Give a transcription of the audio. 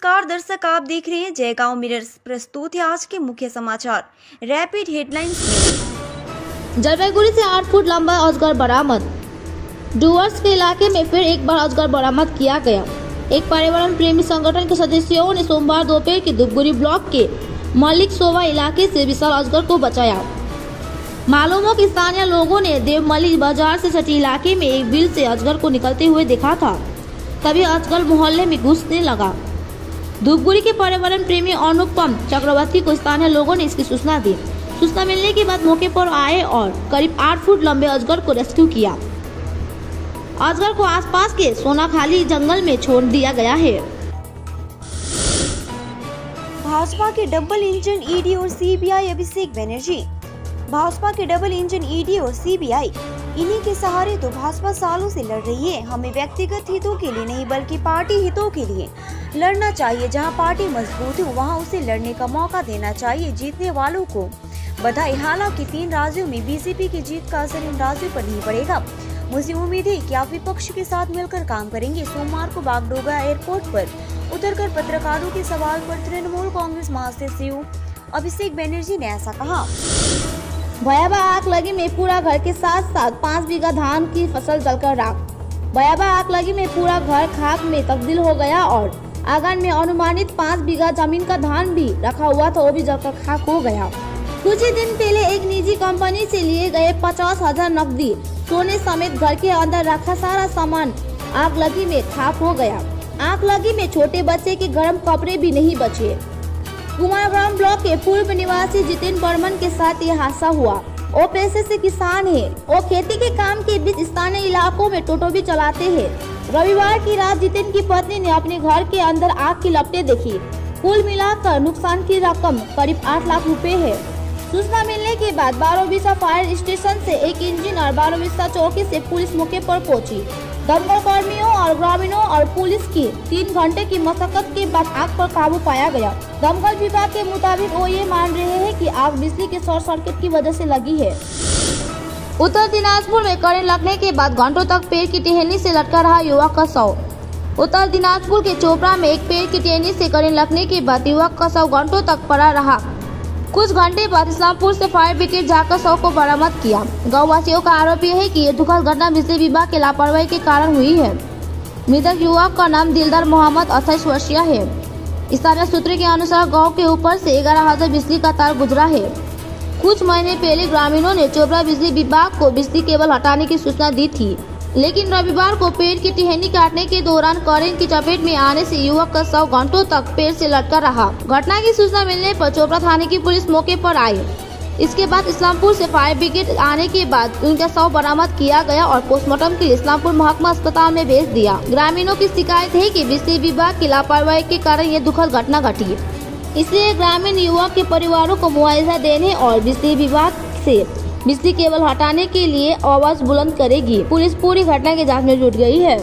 नमस्कार दर्शक, आप देख रहे हैं जयगांव मिरर्स। प्रस्तुत है आज के मुख्य समाचार रैपिड हेडलाइंस में। जलपाईगुड़ी से 8 फुट लंबा अजगर बरामद। डुवर्स के इलाके में फिर एक बार अजगर बरामद किया गया। एक पर्यावरण प्रेमी संगठन के सदस्यों ने सोमवार दोपहर के धूपगुड़ी ब्लॉक के मलिक सोवा इलाके से विशाल अजगर को बचाया। मालूम हो कि स्थानीय लोगों ने देवमली बाजार से सटी इलाके में एक बिल से अजगर को निकलते हुए देखा था। तभी अजगर मोहल्ले में घुसने लगा। धूपगुड़ी के पर्यावरण प्रेमी अनुपम चक्रवर्ती को स्थानीय लोगों ने इसकी सूचना दी। सूचना मिलने के बाद मौके पर आए और करीब 8 फुट लंबे अजगर को रेस्क्यू किया। अजगर को आसपास के सोनाखाली जंगल में छोड़ दिया गया है। भाजपा के डबल इंजन ईडी और सीबीआई अभिषेक बनर्जी। भाजपा के डबल इंजन ईडी और सीबीआई, इन्हीं के सहारे तो भाजपा सालों से लड़ रही है। हमें व्यक्तिगत हितों के लिए नहीं बल्कि पार्टी हितों के लिए लड़ना चाहिए। जहां पार्टी मजबूत है वहां उसे लड़ने का मौका देना चाहिए। जीतने वालों को बधाई। हालांकि 3 राज्यों में बीजेपी की जीत का असर इन राज्यों पर नहीं पड़ेगा। मुझे उम्मीद है कि आप विपक्ष के साथ मिलकर काम करेंगे। सोमवार को बागडोगरा एयरपोर्ट पर उतरकर पत्रकारों के सवाल पर तृणमूल कांग्रेस महासचिव अभिषेक बनर्जी ने ऐसा कहा। भयावह आग लगी में पूरा घर के साथ साथ 5 बीघा धान की फसल जलकर राख। भयावह आग लगी में पूरा घर खाक में तब्दील हो गया और आंगन में अनुमानित 5 बीघा जमीन का धान भी रखा हुआ था, वो भी जलकर खाक हो गया। कुछ ही दिन पहले एक निजी कंपनी से लिए गए 50,000 नकदी सोने समेत घर के अंदर रखा सारा सामान आग लगी में खाक हो गया। आग लगी में छोटे बच्चे के गर्म कपड़े भी नहीं बचे। कुमारग्राम ब्लॉक के पूर्व निवासी जितेंद्र बर्मन के साथ ये हादसा हुआ। वो पेशे से किसान है। वो खेती के काम के बीच स्थानीय इलाकों में टोटो भी चलाते हैं। रविवार की रात जितेंद्र की पत्नी ने अपने घर के अंदर आग की लपटें देखी। कुल मिलाकर नुकसान की रकम करीब 8 लाख रुपए है। सूचना मिलने के बाद बारोबिसा फायर स्टेशन से एक इंजन और बारोबिसा चौकी से पुलिस मौके पर पहुंची। दमकल कर्मियों और ग्रामीणों और पुलिस की 3 घंटे की मशक्कत के बाद आग पर काबू पाया गया। दमकल विभाग के मुताबिक वो ये मान रहे हैं कि आग बिजली के शॉर्ट सर्किट की वजह से लगी है। उत्तर दिनाजपुर में करंट लगने के बाद घंटों तक पेड़ की टहनी से लटका रहा युवक का शव। उत्तर दिनाजपुर के चोपड़ा में एक पेड़ की टहनी से करंट लगने के बाद युवक का शव घंटों तक पड़ा रहा। कुछ घंटे बाद इस्लामपुर से फायर ब्रिगेड जाकर शव को बरामद किया। गाँव वासियों का आरोप है कि ये दुखद घटना बिजली विभाग के लापरवाही के कारण हुई है। मृतक युवक का नाम दिलदार मोहम्मद 28 वर्षीय है। स्थानीय सूत्रों के अनुसार गांव के ऊपर से 11,000 बिजली का तार गुजरा है। कुछ महीने पहले ग्रामीणों ने चोपड़ा बिजली विभाग को बिजली केबल हटाने की सूचना दी थी, लेकिन रविवार को पेड़ की टहनी काटने के दौरान करंट की चपेट में आने से युवक का शव घंटों तक पेड़ से लटका रहा। घटना की सूचना मिलने पर चोपड़ा थाने की पुलिस मौके पर आई। इसके बाद इस्लामपुर से फायर ब्रिगेड आने के बाद उनका शव बरामद किया गया और पोस्टमार्टम के लिए इस्लामपुर महकमा अस्पताल में भेज दिया। ग्रामीणों की शिकायत है कि बिजली विभाग की लापरवाही के कारण ये दुखद घटना घटी। इसलिए ग्रामीण युवक के परिवारों को मुआवजा देने और बिजली विभाग से बिजली केबल हटाने के लिए आवाज बुलंद करेगी। पुलिस पूरी घटना की जांच में जुट गई है।